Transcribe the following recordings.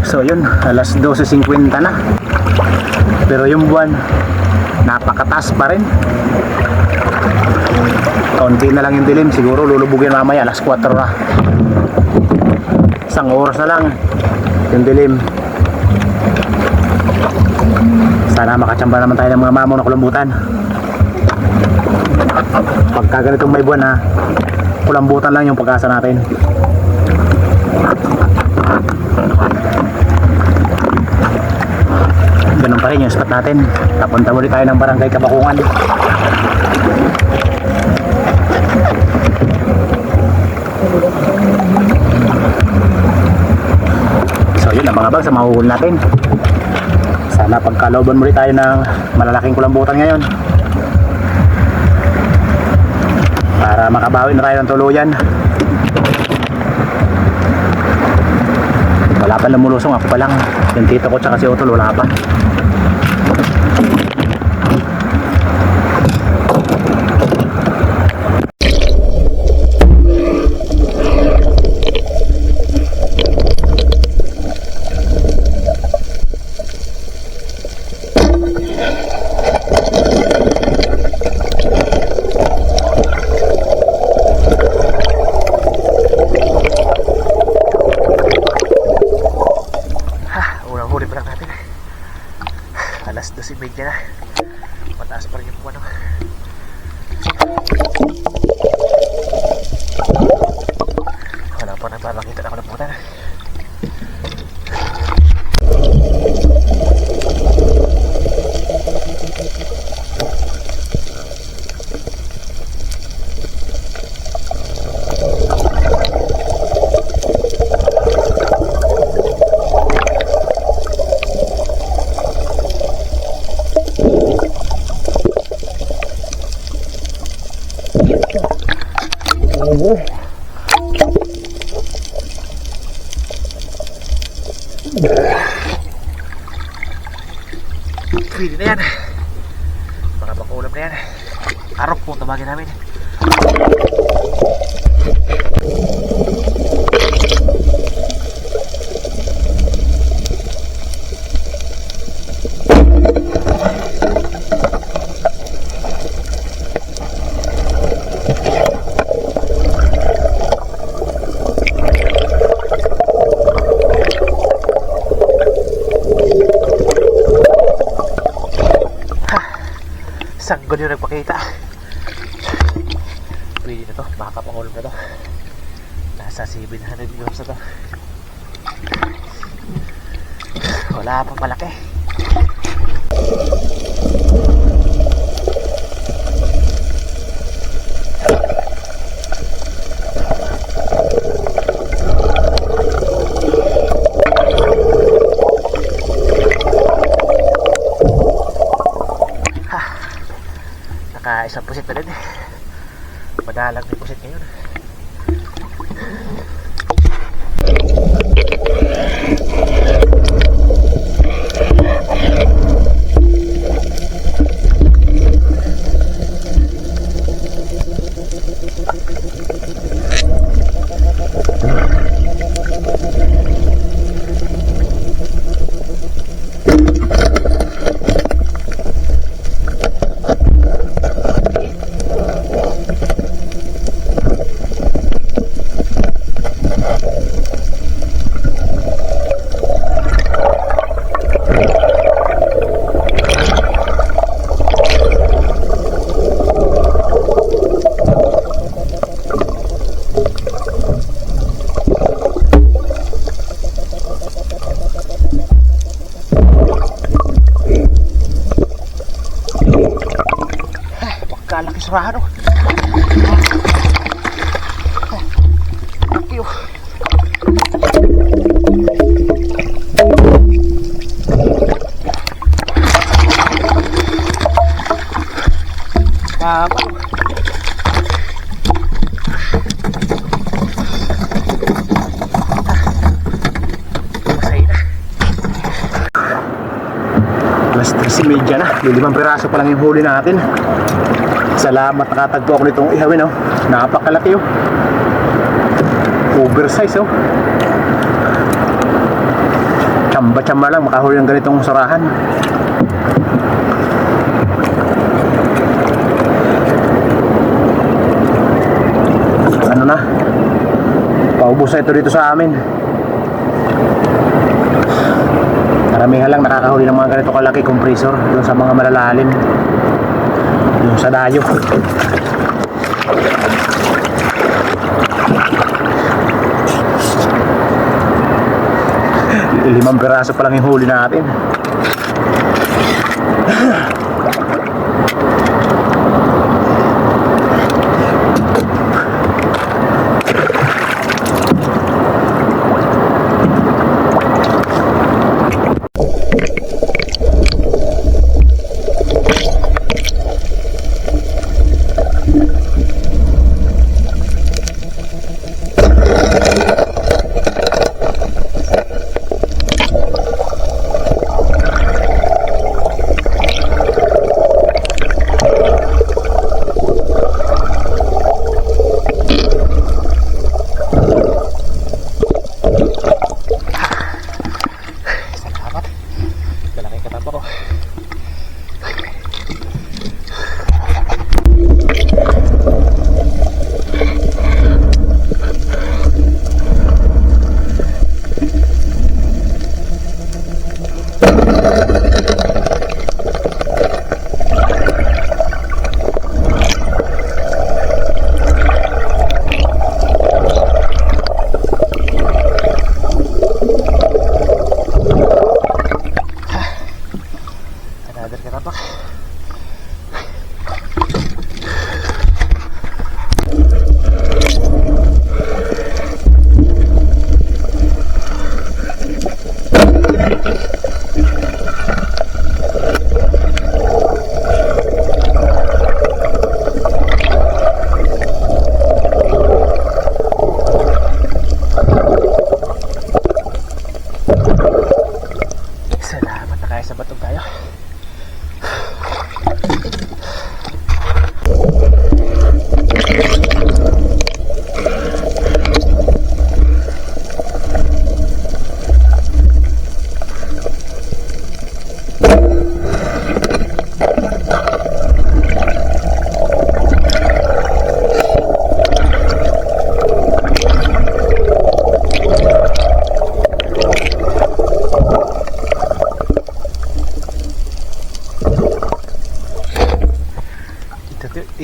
So yun, alas 12:50 na. Pero yung buwan napakataas pa rin. Kaunti na lang yung dilim. Siguro lulubugin mamaya alas 4 na. Isang oras na lang yung dilim. Sana makachamba naman tayo ng mga mamaw na kulambutan. Pagka ganitong may buwan ha, kulambutan lang yung pag-asa natin. Ganun pa rin yung spot natin. Tapunta muli tayo ng barangay Kabakungan. So yun ang mga bag sa mahuhul natin. Sana pagkalooban muli tayo ng malalaking kulambutan ngayon para makabawi na tayo ng tuluyan. Wala pa lumulusong, ako pa lang. Yung tito ko tsaka si Otol wala pa. Alas 12:30 na. Mataas pa rin yung buwan. Wala pa na parang kita na kalaputan. Pwede na yan. Mga bakulam na yan. Arok po tabagin namin. Sanggol yung nagpakita. Pwede na to, makakapangulong na to. Nasa 700 grams na to. Wala pang malaki. Isang pusit na rin. Madalang din pusit ngayon. Kalaki sarado. Laki oh. Dapat. Alas 3:30 na. 5 piraso pa lang yung huli natin. Salamat, nakatagpo ako nitong ihawin oh. Napakalaki oh. Oversize oh. Tsamba-tsamba lang makahuli ng ganitong sarahan. Ano na, paubos na ito dito sa amin. Karamihan lang nakakahuli ng mga ganito kalaki compressor doon sa mga malalalim, doon sa dayo. Limang piraso pa lang yung huli natin.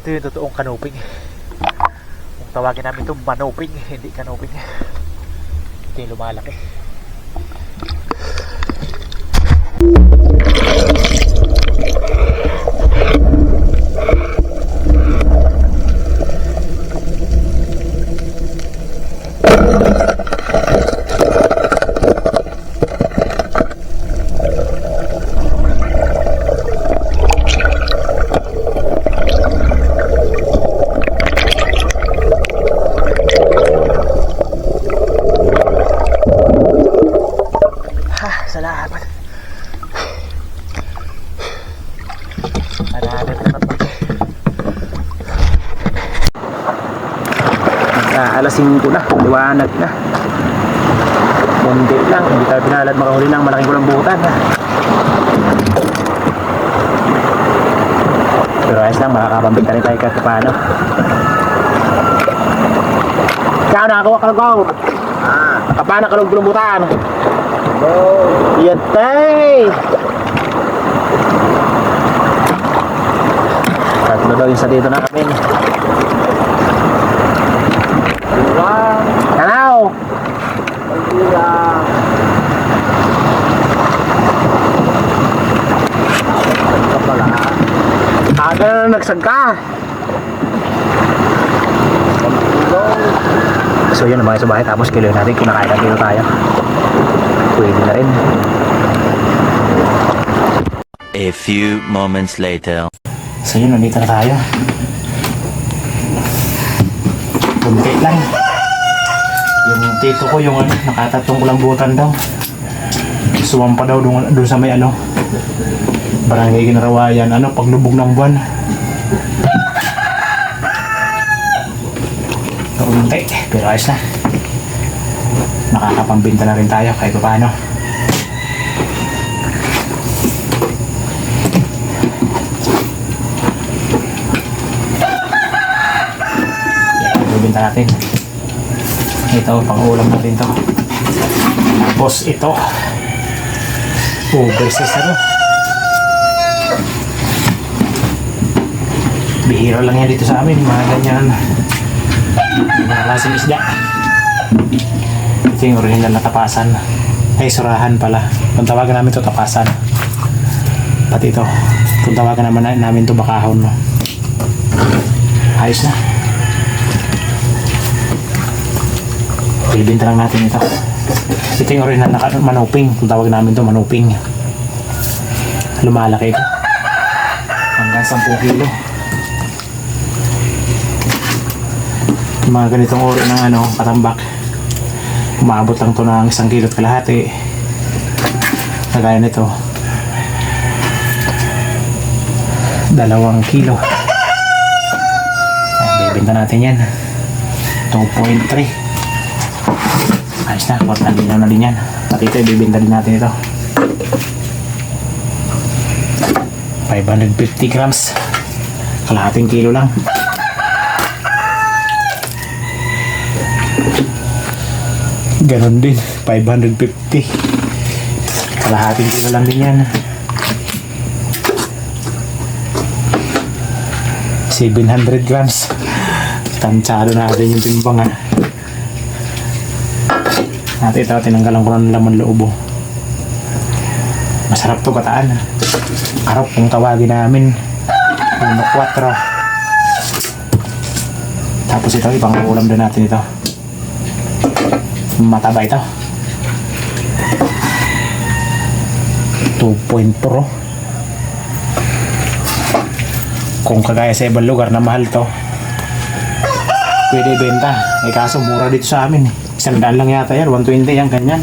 Ito yung totoong kanoping. Kung tawagin namin ito manoping, hindi kanoping. Ito yung lumalaki. Salamat. Alas 5 na, liwanag na. Mundi lang, hindi tayo pinalad makahuli ng malaking kulambutan. Pero ayos lang, makakapambig rin tayo kahit paano. Kaya nakakuha ka lang. Kapana ka lang kulambutan. Yatay! Tatlo daw yung sa dito namin. Tanaw! Aga na nagsagka. So yun, mga sa bahay, tapos kilo natin, kinakain na kilo tayo. Pwede na rin. A few moments later. So yun, nandito na tayo. Bunti lang. Yung tito ko, yung nakatatong kulambutan daw. Sumampa daw doon sa may Barangay Ginarawayan, paglubog ng buwan. Bunti, pero ayos na. Nakakapambinta na rin tayo kahit paano. bibenta natin. Ito, pang-ulam natin to. Tapos ito, versus ano. Bihira lang yan dito sa amin, mga ganyan. Mga klaseng isda. Ito yung original na tapasan. Ay, surahan pala. Kung tawagan namin to tapasan. Pati ito, kung tawagan namin to bakahon. No? Ayos na. Bibinta lang natin ito. Ito yung original na manuping. Kung tawag namin to manuping. Lumalaki ito. Hanggang 10 kilo. Yung mga ganitong ori ng katambak. Umabot lang to ng 1 kilo at kalahati. Kagaya nito. 2 kilo. Bibenta natin yan. 2.3. Ayos na, 4 linaw na din yan. Pati ito, ibibenta din natin ito. 550 grams. Kalahating kilo lang. Ganon din, 550. Kalahating kilo lang din yan. 700 grams. Tansyado natin yung timbang At ito, tinanggalan ko ng laman loob. Masarap to kataan. Arap kung tawagin namin. 1.4. Tapos ito, ibang ulam din natin ito. Mataba ito. 2.4. Kung kagaya sa ibang lugar na mahal to, pwede benta. Kaso mura dito sa amin. 100 lang yata yan, 120 yan, ganyan.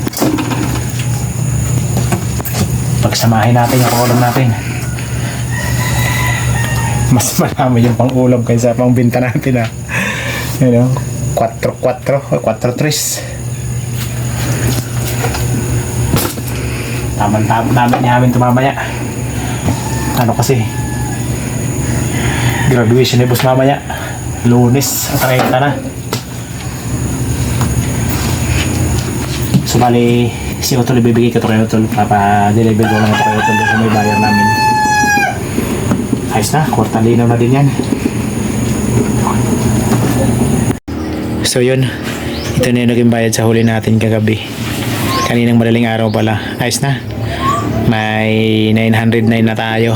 Pagsamahin natin yung ulam natin. Mas marami yung pang ulam kaysa pang binta natin You know, 4-4 o 4-3. Taman-taman namin ito mamaya. Kasi graduation ni boss mamaya. Lunes, 30 na. So bali, si Otol ibibigay ko ito kay Otol. Papa-deliver ko lang ito kay Otol sa may bayar namin. Ayos na, kwartang linaw na din yan. So yun, ito na yung naging bayad sa huli natin kagabi. Kaninang madaling araw pala. Ayos na. May 909 na tayo.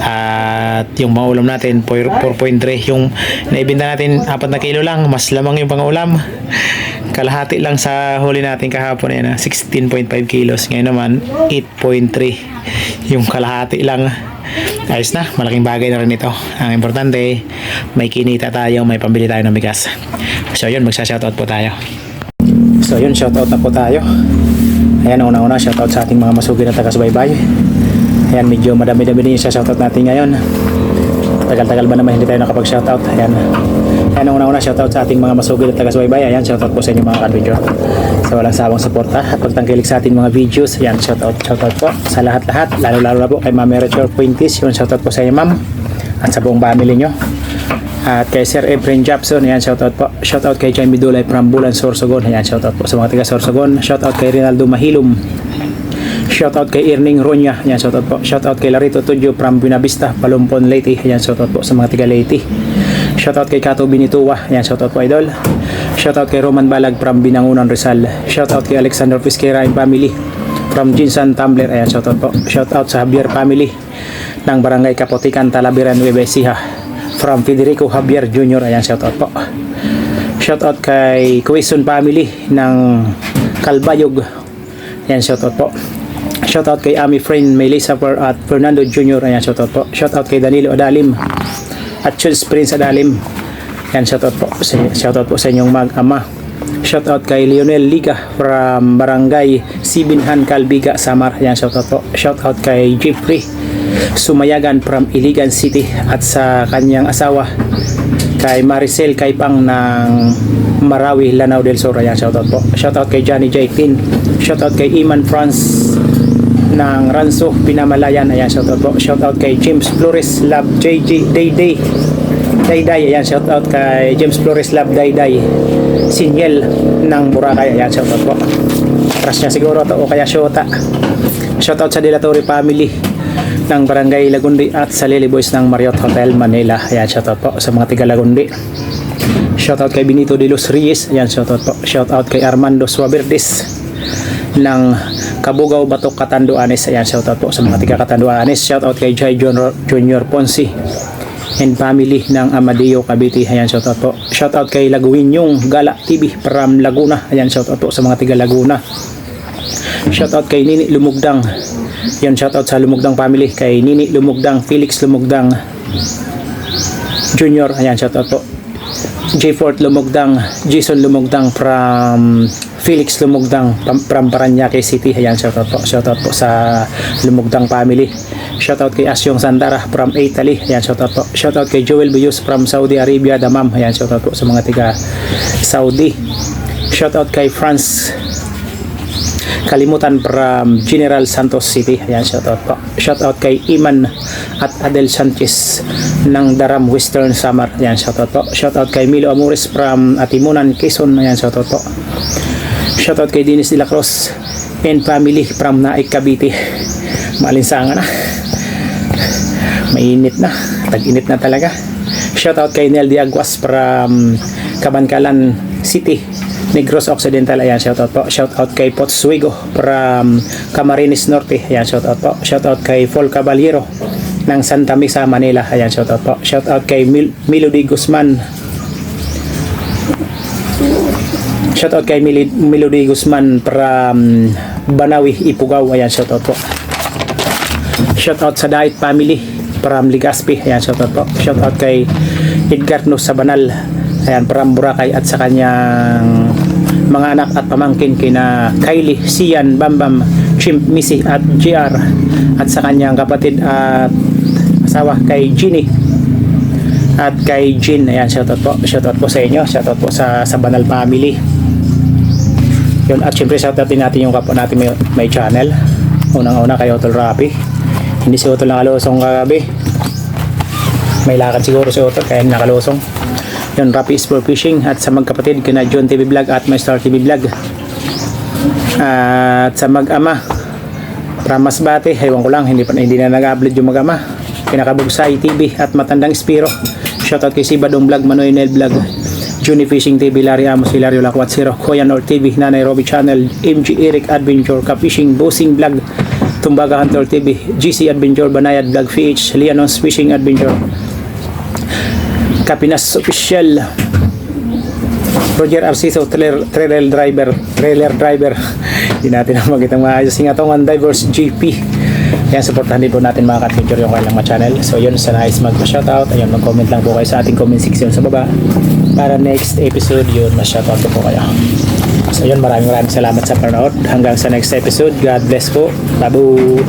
At yung maulam natin 4.3. Yung naibinta natin 4 na kilo lang. Mas lamang yung pangulam. Kalahati lang sa huli natin kahapon yan 16.5 kilos. Ngayon naman 8.3. Yung kalahati lang. Ayos na, malaking bagay na rin ito. Ang importante, may kinita tayo, may pambili tayo ng bigas. So yun, magsa-shoutout po tayo. So yun, shoutout na po tayo. Ayan, una-una, shoutout sa ating mga masugid na taga-subaybay. Ayan, medyo madami-dami din yung shoutout natin ngayon. Tagal-tagal ba naman hindi tayo nakapag-shoutout. Ayan, una-una, shoutout sa ating mga masugid at taga-subaybay. Ayan, shoutout po sa inyo mga ka-video. Sa walang sawang suporta at pagtangkilik sa ating mga videos. Ayan, shoutout po sa lahat-lahat. Lalo-lalo na po kay Ma'am Merichor Puintis. Yun, shoutout po sa inyo, Ma'am. At sa buong family nyo. At kay Sir Efren Japson. Ayan, shoutout po. Shoutout kay Jaime Dulay from Bulan, Sorsogon. Ayan, shoutout po sa mga taga Sorsogon. Shoutout kay Rinaldo Mahilum. Shoutout kay Irning Ronya. Ayan, shoutout po. Shoutout kay Larito Tudyo from Buenavista, Palumpon, Leyte. Ayan, shoutout po sa mga taga Leyte. Shoutout kay Kato Binituwa. Ayan, shoutout po idol. Shoutout kay Roman Balag from Binangunan, Rizal. Shoutout kay Alexander Fisquera and family from Jinsan, Tumbler. Ayan, shoutout po. Shoutout sa Javier family ng Barangay Kapotikan, Talabiran, Nueva Ecija from Federico Javier Jr. Ayan, shoutout po. Shoutout kay Quezon family ng Kalbayog. Ayan, shoutout po. Shoutout kay Ami friend Melissa at Fernando Jr. Ayan, shoutout po. Shoutout kay Danilo Adalim at Chuds Prince Adalim. Ayan, shoutout po. Shoutout po sa inyong mag-ama. Shoutout kay Lionel Liga from Barangay Sibinhan, Calbiga, Samar. Ayan, shoutout po. Shoutout kay Jeffrey Sumayagan from Iligan City at sa kanyang asawa kay Maricel Kaipang ng Marawi, Lanao del Sur. Ayan, shoutout po. Shoutout kay Johnny Jaitin. Shoutout kay Iman France ng Ranso, Pinamalayan. Ayan, shoutout po. Shoutout kay James Flores Love JJ Dayday. Dayday, ayan, shoutout kay James Flores Love Dayday. Sinyel ng Boracay. Ayan, shoutout po. Crush niya siguro to o kaya Shota. Shoutout sa Dilatori family ng Barangay Lagundi at sa Lily Boys ng Marriott Hotel Manila. Ayan, shoutout po sa mga tiga Lagundi. Shoutout kay Benito de los Reyes. Ayan, shoutout po. Shoutout kay Armando Suaverdes ng Kabugaw, Batok, Catanduanes. Ayan, shoutout po sa mga tiga Catanduanes. Shoutout kay Jai Junior Ponce and family ng Amadeo, Cavite. Ayan, shoutout po. Shoutout kay Laguinyong Gala TV from Laguna. Ayan, shoutout po sa mga tiga Laguna. Shoutout kay Nini Lumugdang. Yan, shoutout sa Lumugdang family kay Nini Lumugdang, Felix Lumugdang Junior. Ayan, shoutout po. J. Fort Lumugdang, Jason Lumugdang from Felix Lumugdang from Paranaque City. Ayan, shoutout po. Shoutout po sa Lumugdang family. Shoutout kay Asyong Sandara from Italy. Ayan, shoutout po. Shoutout kay Joel Buyus from Saudi Arabia, Damam. Ayan, shoutout po sa mga tiga Saudi. Shoutout kay France Kalimutan from General Santos City. Ayan, shoutout po. Shoutout kay Iman at Adel Sanchez ng Daram Western Samar. Ayan, shoutout po. Shoutout kay Milo Amores from Atimunan, Quezon. Ayan, shoutout po. Shoutout kay Dennis de la Cruz and family from Naik, Cavite. Maalinsangan na. Mainit na. Tag-init na talaga. Shoutout kay Nel Diaguas from Kabankalan City, Negros Occidental. Ayan, shoutout po. Shoutout kay Potswego from Camarines Norte. Ayan, shoutout po. Shoutout kay Paul Caballero ng Santa Mesa, Manila. Ayan, shoutout po. Shoutout kay Melody Guzman. Shoutout kay Melody Guzman from Banawi, Ipugao. Ayan, shoutout po. Shoutout sa Diet family from Legazpi. Ayan, shoutout po. Shoutout kay Edgar No Sabanal. Ayan, from Boracay at sa kanyang mga anak at pamangkin kina Kylie, Sian, Bambam, Chimp, Missy at JR at sa kanyang kapatid at asawa kay Ginny at kay Jean. Ayan, shoutout po. Shoutout po sa inyo. Shoutout po sa Banal family. Yun, at syempre shoutout din natin yung kapwa natin may channel. Unang-una kay Otol Rapi. Hindi si Otol nakalusong kagabi. May lakad siguro si Otol kaya nakalusong. Yun, Rapi is for fishing. At sa magkapatid kina John TV Vlog at My Star TV Vlog. At sa mag-ama from Masbate, ewan ko lang, hindi na nag-upload yung mag-ama. Kinakabugsay TV at Matandang Spiro. Shoutout kay Sibadong Vlog, Manoy Nel Vlog, Juni Fishing TV, Larry Amos, Hilario Lakwat Zero, Koyan Or TV, Nanay Robbie Channel, MG Eric Adventure, Ka-Fishing, Bossing Vlog, Tumbaga Hunter TV, GC Adventure, Banayad Vlog, PH, Lianos Fishing Adventure, Kapinas Official, Roger Arciso, trailer driver. Hindi natin ang magitang maayos. Singatongan Divers GP. Ayan, supportahan din po natin mga ka-adventure yung kailang channel. So yun, sa nais mag-shoutout, ayun, mag-comment lang po kayo sa ating comment section sa baba para next episode yun, ma-shoutout po kayo. So yun, maraming salamat sa panonood. Hanggang sa next episode. God bless po. Babu!